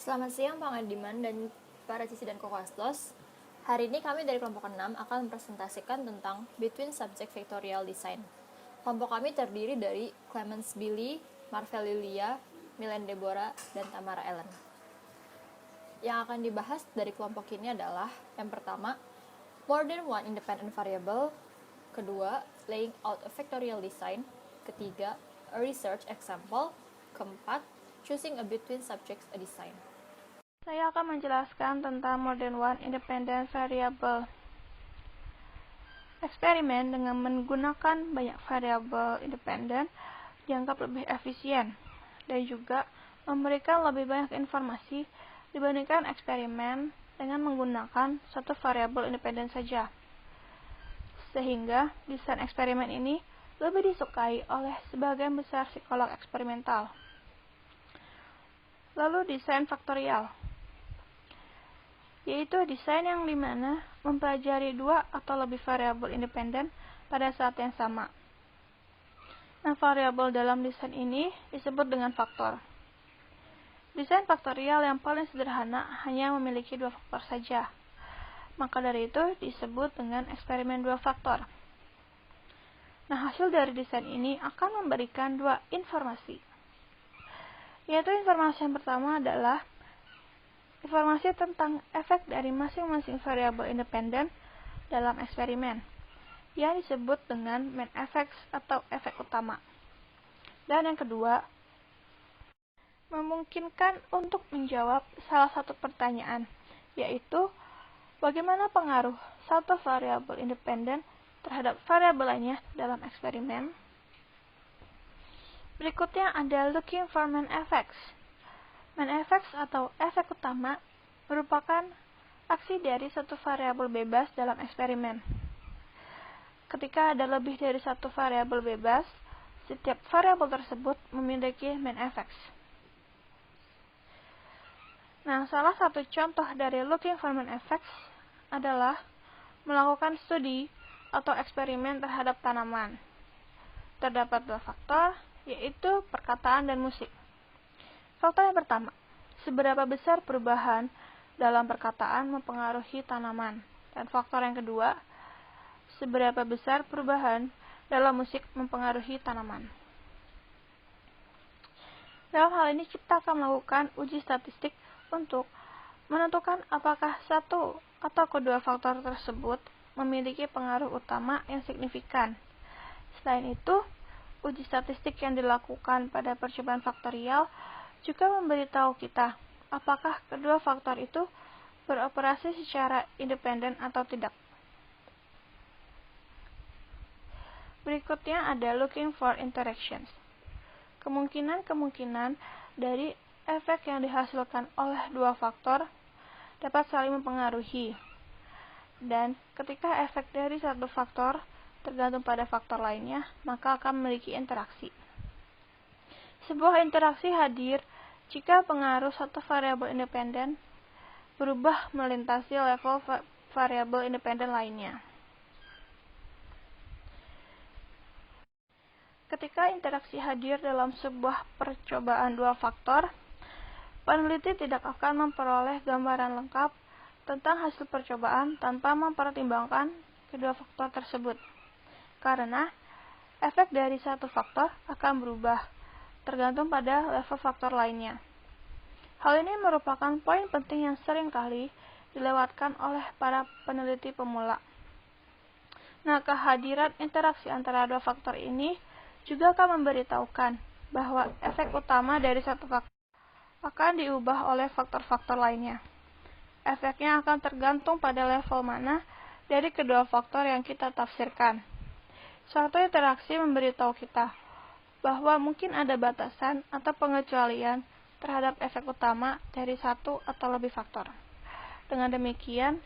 Selamat siang Pak Adiman dan para siswi dan kokastos. Hari ini kami dari kelompok 6 akan mempresentasikan tentang Between Subject Vectorial Design. Kelompok kami terdiri dari Clemens Billy, Marvel Lilia, Milen Deborah, dan Tamara Ellen. Yang akan dibahas dari kelompok ini adalah yang pertama, more than one independent variable, kedua, laying out a vectorial design, ketiga, a research example, keempat, choosing a between subjects a design. Saya akan menjelaskan tentang more than one independent variable. Eksperimen dengan menggunakan banyak variabel independen dianggap lebih efisien dan juga memberikan lebih banyak informasi dibandingkan eksperimen dengan menggunakan satu variabel independen saja. Sehingga desain eksperimen ini lebih disukai oleh sebagian besar psikolog eksperimental. Lalu desain faktorial, yaitu desain yang dimana mempelajari dua atau lebih variabel independen pada saat yang sama. Nah, variabel dalam desain ini disebut dengan faktor. Desain faktorial yang paling sederhana hanya memiliki dua faktor saja. Maka dari itu disebut dengan eksperimen dua faktor. Nah, hasil dari desain ini akan memberikan dua informasi. Yaitu informasi yang pertama adalah informasi tentang efek dari masing-masing variabel independen dalam eksperimen, yang disebut dengan main effects atau efek utama. Dan yang kedua, memungkinkan untuk menjawab salah satu pertanyaan, yaitu bagaimana pengaruh satu variabel independen terhadap variabel lainnya dalam eksperimen. Berikutnya ada looking for main effects. Main effects atau efek utama merupakan aksi dari satu variabel bebas dalam eksperimen. Ketika ada lebih dari satu variabel bebas, setiap variabel tersebut memiliki main effects. Nah, salah satu contoh dari looking for main effects adalah melakukan studi atau eksperimen terhadap tanaman. Terdapat dua faktor, yaitu perkataan dan musik. Faktor yang pertama, seberapa besar perubahan dalam perkataan mempengaruhi tanaman. Dan faktor yang kedua, seberapa besar perubahan dalam musik mempengaruhi tanaman. Dalam hal ini kita akan melakukan uji statistik untuk menentukan apakah satu atau kedua faktor tersebut memiliki pengaruh utama yang signifikan. Selain itu, uji statistik yang dilakukan pada percobaan faktorial juga memberitahu kita apakah kedua faktor itu beroperasi secara independen atau tidak. Berikutnya ada looking for interactions. Kemungkinan-kemungkinan dari efek yang dihasilkan oleh dua faktor dapat saling mempengaruhi. Dan ketika efek dari satu faktor tergantung pada faktor lainnya, maka akan memiliki interaksi. Sebuah interaksi hadir jika pengaruh satu variabel independen berubah melintasi level variabel independen lainnya. Ketika interaksi hadir dalam sebuah percobaan dua faktor, peneliti tidak akan memperoleh gambaran lengkap tentang hasil percobaan tanpa mempertimbangkan kedua faktor tersebut. Karena efek dari satu faktor akan berubah tergantung pada level faktor lainnya. Hal ini merupakan poin penting yang sering kali dilewatkan oleh para peneliti pemula. Nah, kehadiran interaksi antara dua faktor ini juga akan memberitahukan bahwa efek utama dari satu faktor akan diubah oleh faktor-faktor lainnya. Efeknya akan tergantung pada level mana dari kedua faktor yang kita tafsirkan. Suatu interaksi memberitahu kita bahwa mungkin ada batasan atau pengecualian terhadap efek utama dari satu atau lebih faktor. Dengan demikian,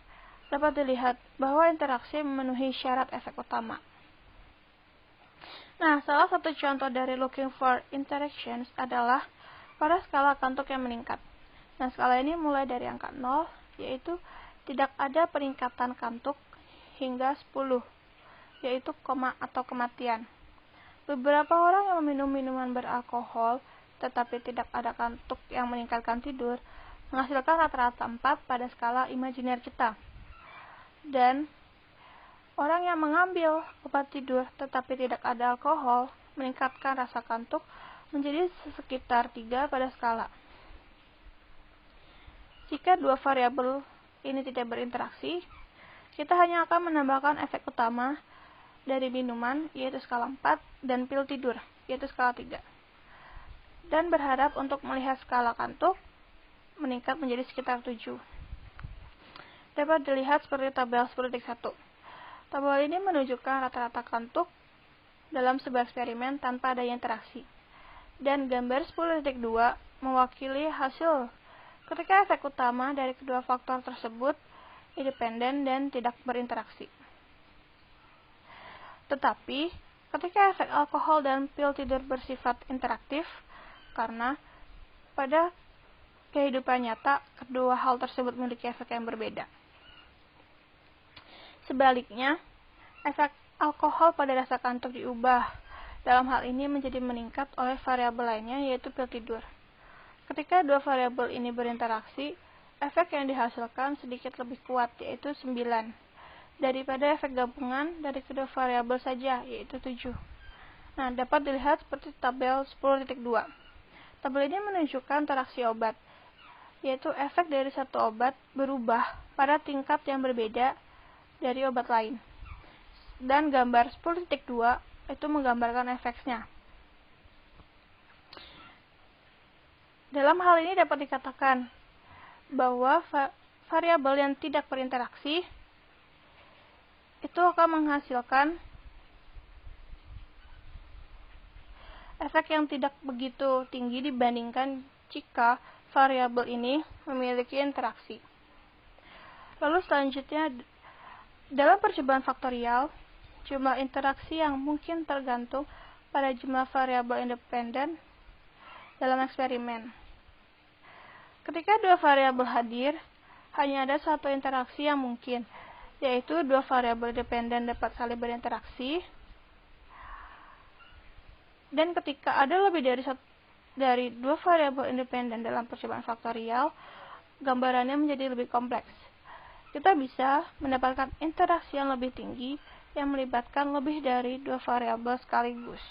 dapat dilihat bahwa interaksi memenuhi syarat efek utama. Nah, salah satu contoh dari looking for interactions adalah pada skala kantuk yang meningkat. Nah, skala ini mulai dari angka 0, yaitu tidak ada peningkatan kantuk, hingga 10, yaitu koma atau kematian. Beberapa orang yang meminum minuman beralkohol tetapi tidak ada kantuk yang meningkatkan tidur, menghasilkan rata-rata 4 pada skala imajiner kita. Dan orang yang mengambil obat tidur tetapi tidak ada alkohol meningkatkan rasa kantuk menjadi sekitar 3 pada skala. Jika dua variabel ini tidak berinteraksi, kita hanya akan menambahkan efek utama dari minuman, yaitu skala 4, dan pil tidur, yaitu skala 3. Dan berharap untuk melihat skala kantuk meningkat menjadi sekitar 7. Dapat dilihat seperti tabel 10.1. Tabel ini menunjukkan rata-rata kantuk dalam sebuah eksperimen tanpa adanya interaksi. Dan gambar 10.2 mewakili hasil ketika efek utama dari kedua faktor tersebut independen dan tidak berinteraksi. Tetapi, ketika efek alkohol dan pil tidur bersifat interaktif, karena pada kehidupan nyata, kedua hal tersebut memiliki efek yang berbeda. Sebaliknya, efek alkohol pada rasa kantuk diubah. Dalam hal ini menjadi meningkat oleh variabel lainnya, yaitu pil tidur. Ketika dua variabel ini berinteraksi, efek yang dihasilkan sedikit lebih kuat, yaitu 9, daripada efek gabungan dari kedua variabel saja, yaitu 7. Nah, dapat dilihat seperti tabel 10.2. Tabel ini menunjukkan interaksi obat, yaitu efek dari satu obat berubah pada tingkat yang berbeda dari obat lain. Dan gambar 10.2 itu menggambarkan efeknya. Dalam hal ini dapat dikatakan bahwa variabel yang tidak berinteraksi itu akan menghasilkan efek yang tidak begitu tinggi dibandingkan jika variabel ini memiliki interaksi. Lalu selanjutnya, dalam percobaan faktorial, jumlah interaksi yang mungkin tergantung pada jumlah variabel independen dalam eksperimen. Ketika dua variabel hadir, hanya ada satu interaksi yang mungkin, yaitu dua variabel independen dapat saling berinteraksi. Dan ketika ada lebih dari dua variabel independen dalam percobaan faktorial, gambarannya menjadi lebih kompleks. Kita bisa mendapatkan interaksi yang lebih tinggi yang melibatkan lebih dari dua variabel sekaligus.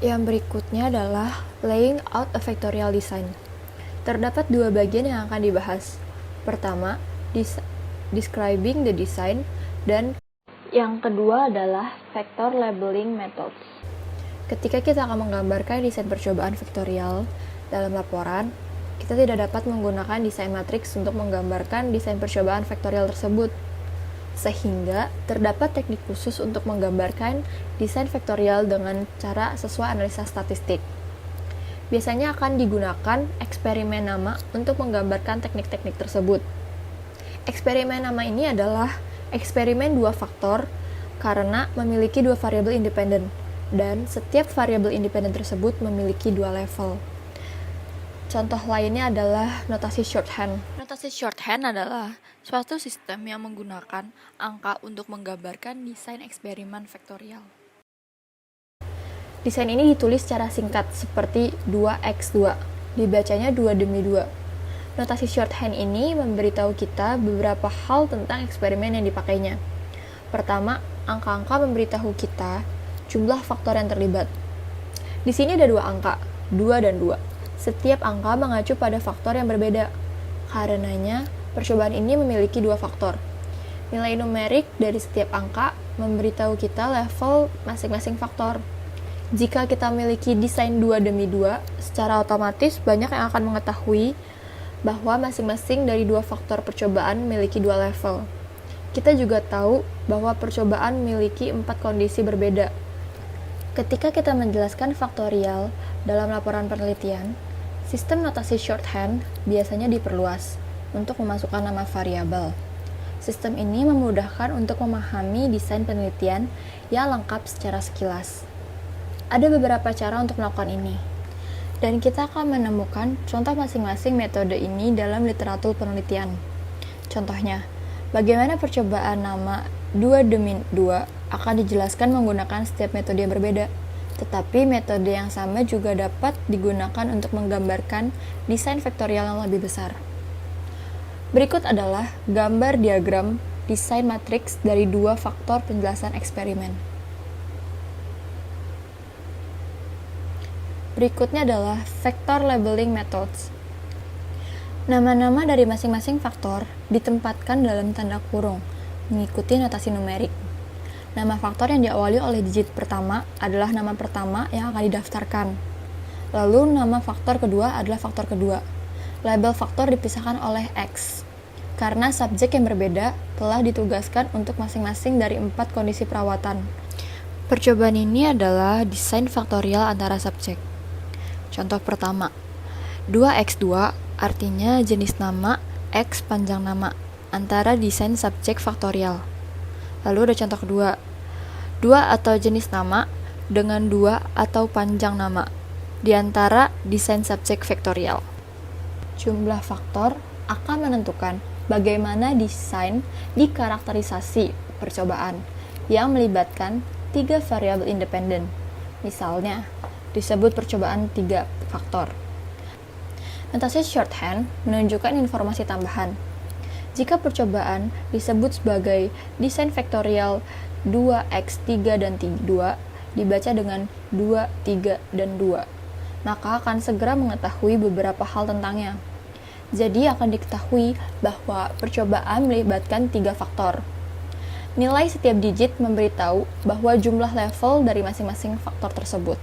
Yang berikutnya adalah laying out a factorial design. Terdapat dua bagian yang akan dibahas. Pertama, describing the design, dan yang kedua adalah factor labeling methods. Ketika kita akan menggambarkan desain percobaan faktorial dalam laporan, kita tidak dapat menggunakan desain matriks untuk menggambarkan desain percobaan faktorial tersebut. Sehingga terdapat teknik khusus untuk menggambarkan desain faktorial dengan cara sesuai analisa statistik. Biasanya akan digunakan eksperimen nama untuk menggambarkan teknik-teknik tersebut. Eksperimen nama ini adalah eksperimen dua faktor karena memiliki dua variabel independen, dan setiap variabel independen tersebut memiliki dua level. Contoh lainnya adalah notasi shorthand. Notasi shorthand adalah suatu sistem yang menggunakan angka untuk menggambarkan desain eksperimen faktorial. Desain ini ditulis secara singkat seperti 2x2, dibacanya 2 demi 2. Notasi shorthand ini memberitahu kita beberapa hal tentang eksperimen yang dipakainya. Pertama, angka-angka memberitahu kita jumlah faktor yang terlibat. Di sini ada dua angka, 2 dan 2. Setiap angka mengacu pada faktor yang berbeda. Karenanya, percobaan ini memiliki dua faktor. Nilai numerik dari setiap angka memberitahu kita level masing-masing faktor. Jika kita memiliki desain 2 demi 2, secara otomatis banyak yang akan mengetahui bahwa masing-masing dari dua faktor percobaan memiliki dua level. Kita juga tahu bahwa percobaan memiliki 4 kondisi berbeda. Ketika kita menjelaskan faktorial dalam laporan penelitian, sistem notasi shorthand biasanya diperluas untuk memasukkan nama variabel. Sistem ini memudahkan untuk memahami desain penelitian yang lengkap secara sekilas. Ada beberapa cara untuk melakukan ini, dan kita akan menemukan contoh masing-masing metode ini dalam literatur penelitian. Contohnya, bagaimana percobaan nama 2 demi 2 akan dijelaskan menggunakan setiap metode yang berbeda. Tetapi metode yang sama juga dapat digunakan untuk menggambarkan desain vektorial yang lebih besar. Berikut adalah gambar diagram desain matriks dari dua faktor penjelasan eksperimen. Berikutnya adalah vector labeling methods. Nama-nama dari masing-masing faktor ditempatkan dalam tanda kurung, mengikuti notasi numerik. Nama faktor yang diawali oleh digit pertama adalah nama pertama yang akan didaftarkan. Lalu nama faktor kedua adalah faktor kedua. Label faktor dipisahkan oleh X. Karena subjek yang berbeda telah ditugaskan untuk masing-masing dari 4 kondisi perawatan. Percobaan ini adalah desain faktorial antara subjek. Contoh pertama, 2x2 artinya jenis nama X panjang nama antara desain subjek faktorial. Lalu ada contoh kedua, 2 atau jenis nama dengan 2 atau panjang nama di antara desain subjek vektorial. Jumlah faktor akan menentukan bagaimana desain dikarakterisasi percobaan yang melibatkan 3 variabel independen. Misalnya, disebut percobaan 3 faktor. Notasi shorthand menunjukkan informasi tambahan. Jika percobaan disebut sebagai desain vektorial 2x3 dan 2 dibaca dengan 2, 3, dan 2, maka akan segera mengetahui beberapa hal tentangnya. Jadi akan diketahui bahwa percobaan melibatkan 3 faktor. Nilai setiap digit memberitahu bahwa jumlah level dari masing-masing faktor tersebut.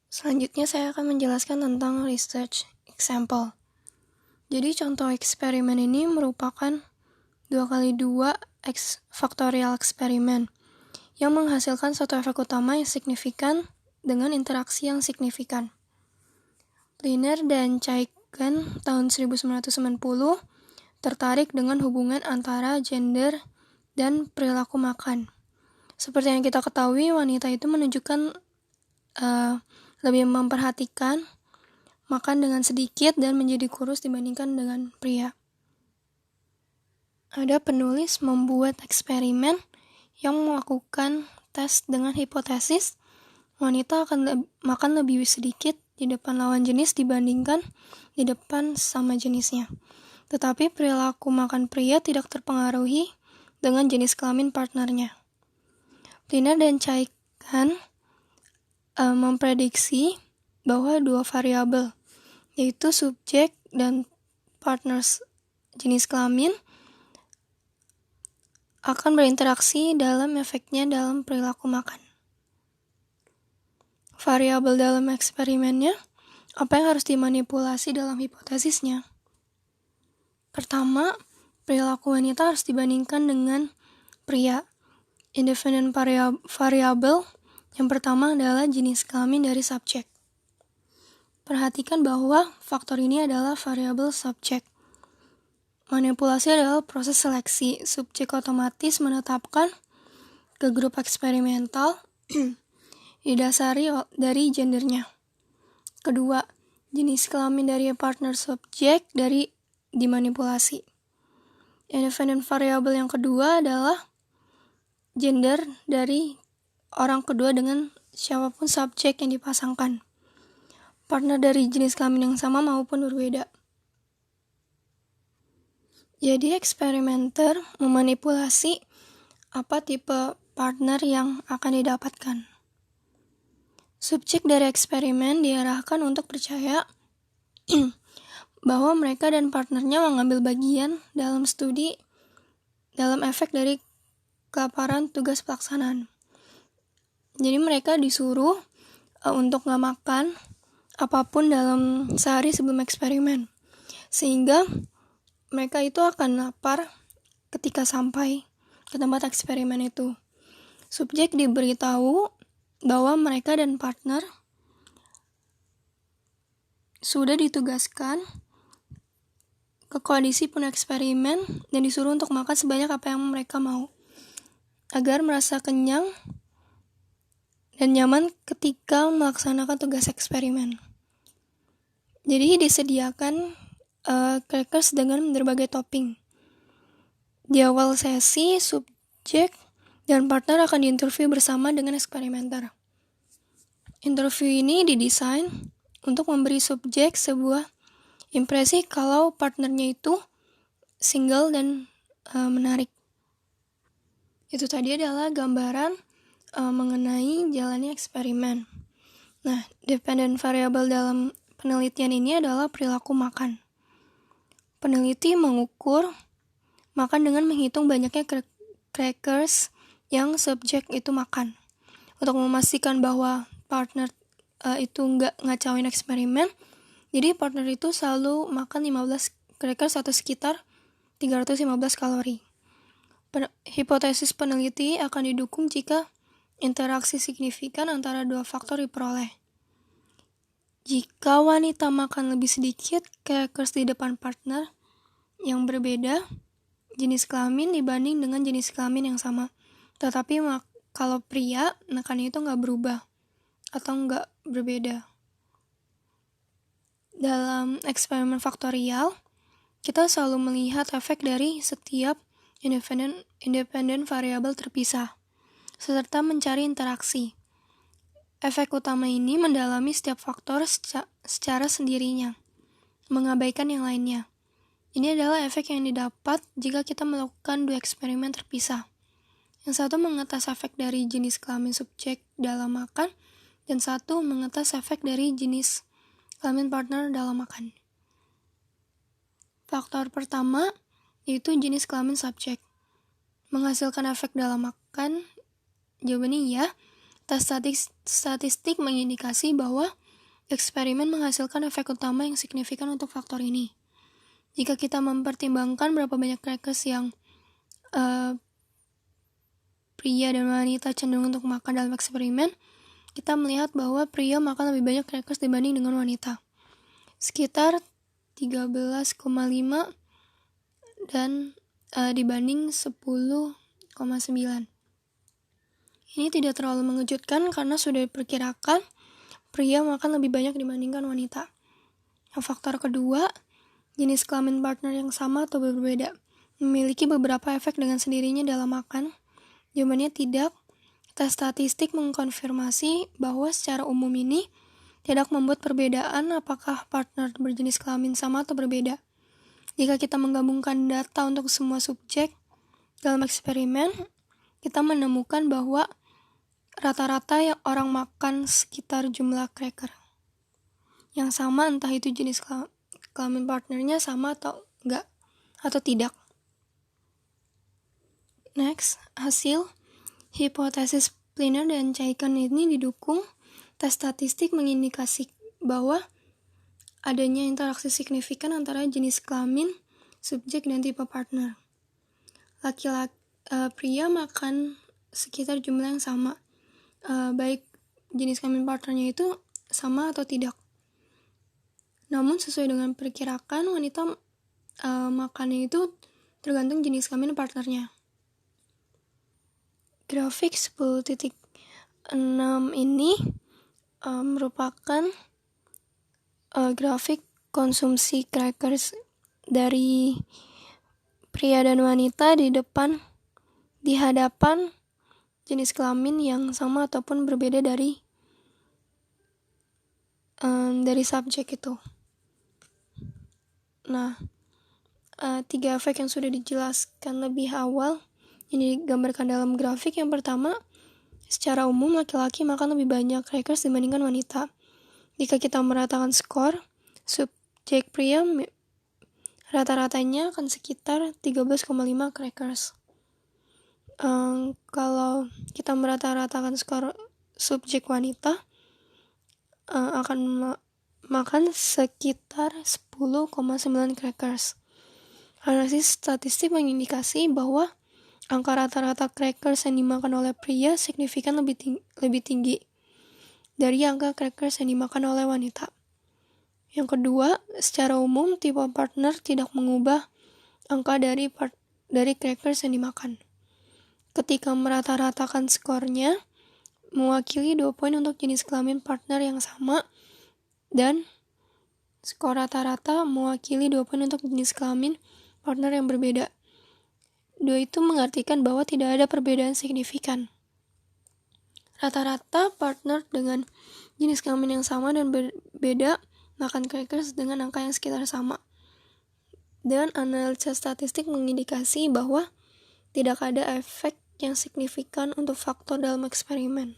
Selanjutnya saya akan menjelaskan tentang research example. Jadi contoh eksperimen ini merupakan 2x2 X faktorial eksperimen yang menghasilkan satu efek utama yang signifikan dengan interaksi yang signifikan. Liner dan Chaiken tahun 1990 tertarik dengan hubungan antara gender dan perilaku makan. Seperti yang kita ketahui, wanita itu menunjukkan lebih memperhatikan makan dengan sedikit dan menjadi kurus dibandingkan dengan pria. Ada penulis membuat eksperimen yang melakukan tes dengan hipotesis wanita akan makan lebih sedikit di depan lawan jenis dibandingkan di depan sama jenisnya. Tetapi perilaku makan pria tidak terpengaruhi dengan jenis kelamin partnernya. Liner dan Chaiken memprediksi bahwa 2 variabel, yaitu subjek dan partners jenis kelamin, akan berinteraksi dalam efeknya dalam perilaku makan. Variabel dalam eksperimennya, apa yang harus dimanipulasi dalam hipotesisnya? Pertama, perilaku wanita harus dibandingkan dengan pria. Independent variabel yang pertama adalah jenis kelamin dari subjek. Perhatikan bahwa faktor ini adalah variabel subjek. Manipulasi adalah proses seleksi. Subjek otomatis menetapkan ke grup eksperimental didasari dari gendernya. Kedua, jenis kelamin dari partner subjek dari dimanipulasi. Independent variable yang kedua adalah gender dari orang kedua dengan siapapun subjek yang dipasangkan. Partner dari jenis kelamin yang sama maupun berbeda. Jadi eksperimenter memanipulasi apa tipe partner yang akan didapatkan. Subjek dari eksperimen diarahkan untuk percaya bahwa mereka dan partnernya mengambil bagian dalam studi dalam efek dari kelaparan tugas pelaksanaan. Jadi mereka disuruh untuk gak makan apapun dalam sehari sebelum eksperimen. Sehingga mereka itu akan lapar ketika sampai ke tempat eksperimen itu. Subjek diberitahu bahwa mereka dan partner sudah ditugaskan ke kondisi penuh eksperimen dan disuruh untuk makan sebanyak apa yang mereka mau agar merasa kenyang dan nyaman ketika melaksanakan tugas eksperimen. Jadi disediakan crackers dengan berbagai topping. Di awal sesi, subjek dan partner akan diinterview bersama dengan eksperimenter. Interview ini didesain untuk memberi subjek sebuah impresi kalau partnernya itu single dan menarik. Itu tadi adalah gambaran mengenai jalannya eksperimen. Nah, dependent variable dalam penelitian ini adalah perilaku makan. Peneliti mengukur makan dengan menghitung banyaknya crackers yang subjek itu makan. Untuk memastikan bahwa partner itu nggak ngacauin eksperimen, jadi partner itu selalu makan 15 crackers atau sekitar 315 kalori. Hipotesis peneliti akan didukung jika interaksi signifikan antara dua faktor diperoleh. Jika wanita makan lebih sedikit crackers di depan partner yang berbeda jenis kelamin dibanding dengan jenis kelamin yang sama, tetapi kalau pria makannya itu nggak berubah atau nggak berbeda. Dalam eksperimen faktorial, kita selalu melihat efek dari setiap independent variabel terpisah, serta mencari interaksi. Efek utama ini mendalami setiap faktor secara sendirinya, mengabaikan yang lainnya. Ini adalah efek yang didapat jika kita melakukan dua eksperimen terpisah. Yang satu mengetes efek dari jenis kelamin subjek dalam makan, dan satu mengetes efek dari jenis kelamin partner dalam makan. Faktor pertama yaitu jenis kelamin subjek. Menghasilkan efek dalam makan, jawabannya iya. Tes statistik mengindikasi bahwa eksperimen menghasilkan efek utama yang signifikan untuk faktor ini. Jika kita mempertimbangkan berapa banyak crackers yang pria dan wanita cenderung untuk makan dalam eksperimen, kita melihat bahwa pria makan lebih banyak crackers dibanding dengan wanita. Sekitar 13,5 dan dibanding 10,9. Ini tidak terlalu mengejutkan karena sudah diperkirakan pria makan lebih banyak dibandingkan wanita. Yang faktor kedua, jenis kelamin partner yang sama atau berbeda memiliki beberapa efek dengan sendirinya dalam makan. Jawabannya tidak. Tes statistik mengkonfirmasi bahwa secara umum ini tidak membuat perbedaan apakah partner berjenis kelamin sama atau berbeda. Jika kita menggabungkan data untuk semua subjek dalam eksperimen, kita menemukan bahwa rata-rata yang orang makan sekitar jumlah cracker yang sama, entah itu jenis kelamin partnernya sama atau enggak, atau tidak. Next, hasil hipotesis Pliner dan Chaikin ini didukung tes statistik mengindikasi bahwa adanya interaksi signifikan antara jenis kelamin, subjek, dan tipe partner. Pria makan sekitar jumlah yang sama, baik jenis kelamin partnernya itu sama atau tidak. Namun sesuai dengan perkiraan, wanita makannya itu tergantung jenis kelamin partnernya. Grafik 10.6 ini merupakan grafik konsumsi crackers dari pria dan wanita di hadapan jenis kelamin yang sama ataupun berbeda dari subjek itu. Nah, 3 efek yang sudah dijelaskan lebih awal yang digambarkan dalam grafik. Yang pertama, secara umum laki-laki makan lebih banyak crackers dibandingkan wanita. Jika kita meratakan skor, subjek pria rata-ratanya akan sekitar 13,5 crackers. Kalau kita merata-ratakan skor subjek wanita, akan makan sekitar 10,9 crackers. Analisis statistik mengindikasi bahwa angka rata-rata crackers yang dimakan oleh pria signifikan lebih tinggi dari angka crackers yang dimakan oleh wanita. Yang kedua, secara umum tipe partner tidak mengubah angka dari crackers yang dimakan. Ketika merata-ratakan skornya, mewakili 2 poin untuk jenis kelamin partner yang sama, dan skor rata-rata mewakili 2 poin untuk jenis kelamin partner yang berbeda. 2 itu mengartikan bahwa tidak ada perbedaan signifikan. Rata-rata partner dengan jenis kelamin yang sama dan berbeda makan crackers dengan angka yang sekitar sama. Dan analisa statistik mengindikasi bahwa tidak ada efek yang signifikan untuk faktor dalam eksperimen.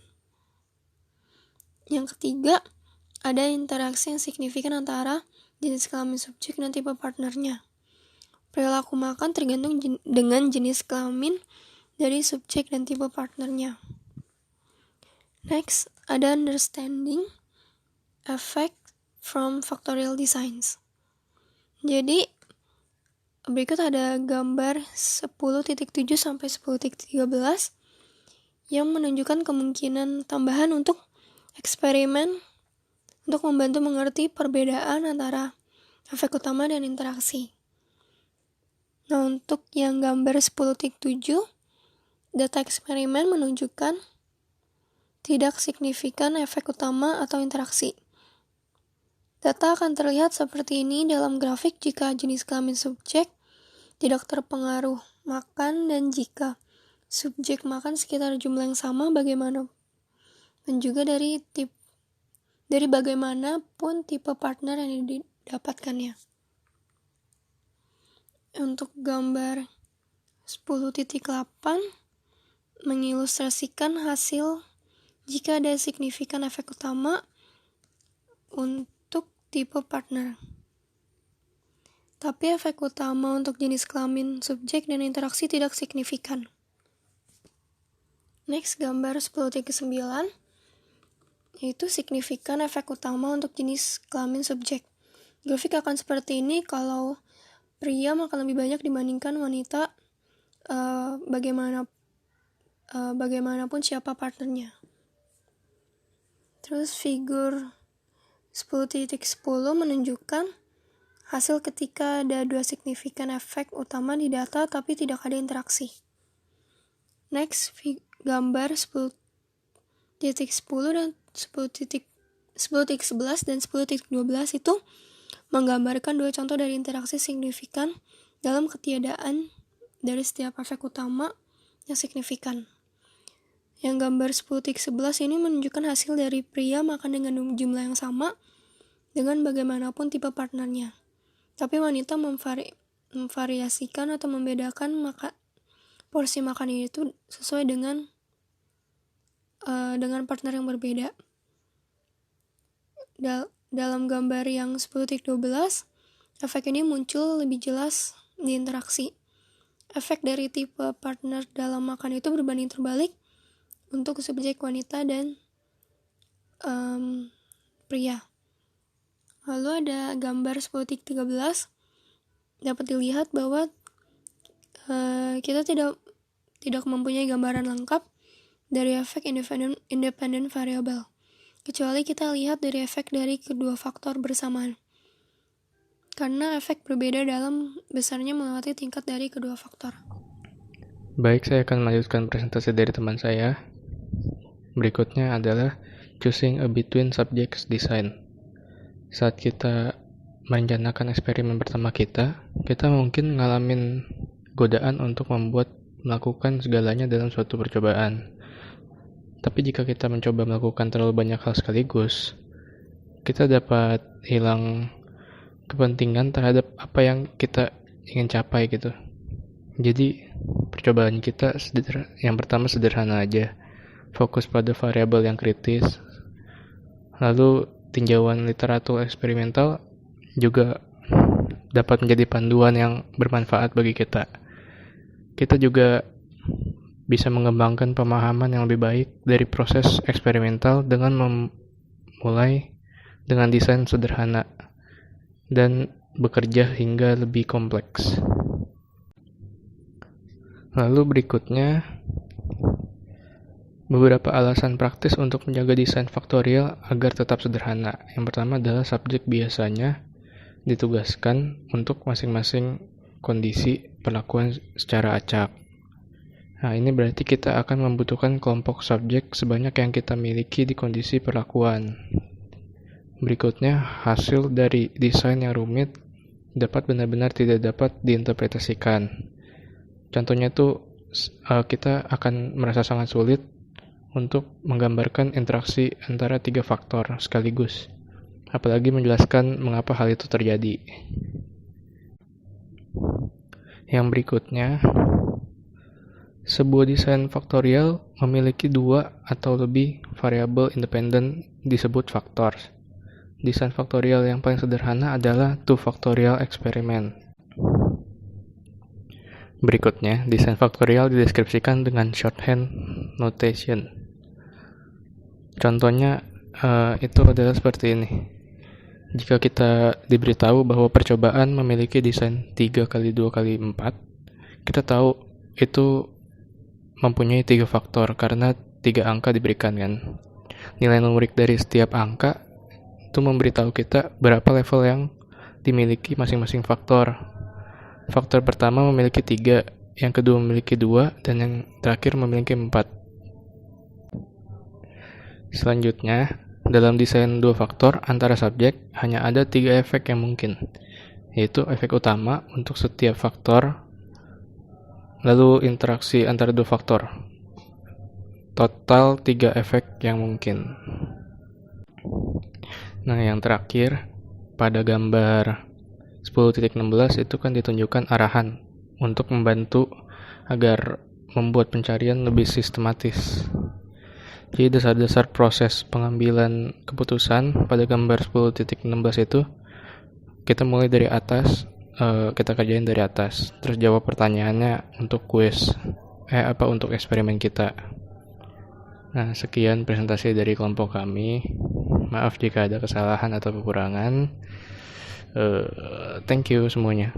Yang ketiga, ada interaksi yang signifikan antara jenis kelamin subjek dan tipe partnernya. Perilaku makan tergantung dengan jenis kelamin dari subjek dan tipe partnernya. Next, ada understanding effect from factorial designs. Jadi, berikut ada gambar 10.7 sampai 10.13 yang menunjukkan kemungkinan tambahan untuk eksperimen untuk membantu mengerti perbedaan antara efek utama dan interaksi. Nah, untuk yang gambar 10.7, data eksperimen menunjukkan tidak signifikan efek utama atau interaksi. Data akan terlihat seperti ini dalam grafik jika jenis kelamin subjek tidak terpengaruh makan dan jika subjek makan sekitar jumlah yang sama bagaimana dan juga dari bagaimanapun tipe partner yang didapatkannya. Untuk gambar 10.8 mengilustrasikan hasil jika ada signifikan efek utama untuk tipe partner. Tapi efek utama untuk jenis kelamin subjek dan interaksi tidak signifikan. Next, gambar 10.9 yaitu signifikan efek utama untuk jenis kelamin subjek. Grafik akan seperti ini kalau pria makan lebih banyak dibandingkan wanita, bagaimanapun siapa partnernya. Terus figur 10.10 menunjukkan hasil ketika ada 2 signifikan efek utama di data tapi tidak ada interaksi. Next, gambar 10.10 dan 10.11 dan 10.12 itu menggambarkan 2 contoh dari interaksi signifikan dalam ketiadaan dari setiap efek utama yang signifikan. Yang gambar 10.11 ini menunjukkan hasil dari pria makan dengan jumlah yang sama dengan bagaimanapun tipe partnernya. Tapi wanita memvariasikan atau membedakan porsi makan itu sesuai dengan partner yang berbeda. Dalam gambar yang 10.12, efek ini muncul lebih jelas di interaksi. Efek dari tipe partner dalam makan itu berbanding terbalik untuk subjek wanita dan pria. Lalu ada gambar 10.13, dapat dilihat bahwa kita tidak mempunyai gambaran lengkap dari efek independent variable, kecuali kita lihat dari efek dari kedua faktor bersamaan. Karena efek berbeda dalam besarnya melewati tingkat dari kedua faktor. Baik, saya akan melanjutkan presentasi dari teman saya. Berikutnya adalah choosing a between subjects design. Saat kita merencanakan eksperimen pertama kita mungkin ngalamin godaan untuk melakukan segalanya dalam suatu percobaan. Tapi jika kita mencoba melakukan terlalu banyak hal sekaligus, kita dapat hilang kepentingan terhadap apa yang kita ingin capai gitu. Jadi percobaan kita yang pertama sederhana aja, fokus pada variabel yang kritis. Lalu tinjauan literatur eksperimental juga dapat menjadi panduan yang bermanfaat bagi kita. Kita juga bisa mengembangkan pemahaman yang lebih baik dari proses eksperimental dengan memulai dengan desain sederhana dan bekerja hingga lebih kompleks. Lalu berikutnya, beberapa alasan praktis untuk menjaga desain faktorial agar tetap sederhana. Yang pertama adalah subjek biasanya ditugaskan untuk masing-masing kondisi perlakuan secara acak. Nah, ini berarti kita akan membutuhkan kelompok subjek sebanyak yang kita miliki di kondisi perlakuan. Berikutnya, hasil dari desain yang rumit dapat benar-benar tidak dapat diinterpretasikan. Contohnya kita akan merasa sangat sulit untuk menggambarkan interaksi antara 3 faktor sekaligus, apalagi menjelaskan mengapa hal itu terjadi. Yang berikutnya, sebuah desain faktorial memiliki 2 atau lebih variabel independen disebut faktor. Desain faktorial yang paling sederhana adalah 2 factorial experiment. Berikutnya, desain faktorial dideskripsikan dengan shorthand notation. Contohnya itu adalah seperti ini. Jika kita diberitahu bahwa percobaan memiliki desain 3x2x4, kita tahu itu mempunyai 3 faktor karena 3 angka diberikan kan. Nilai numerik dari setiap angka itu memberitahu kita berapa level yang dimiliki masing-masing faktor. Faktor pertama memiliki 3, yang kedua memiliki 2, dan yang terakhir memiliki 4. Selanjutnya, dalam desain 2 faktor antara subjek hanya ada 3 efek yang mungkin, yaitu efek utama untuk setiap faktor, lalu interaksi antara 2 faktor. Total 3 efek yang mungkin. Nah, yang terakhir, pada gambar 10.16 itu kan ditunjukkan arahan untuk membantu agar membuat pencarian lebih sistematis. Jadi dasar-dasar proses pengambilan keputusan pada gambar 10.16 itu kita mulai dari atas, kita kerjain dari atas, terus jawab pertanyaannya untuk kuis, untuk eksperimen kita. Nah, sekian presentasi dari kelompok kami. Maaf jika ada kesalahan atau kekurangan. Thank you semuanya.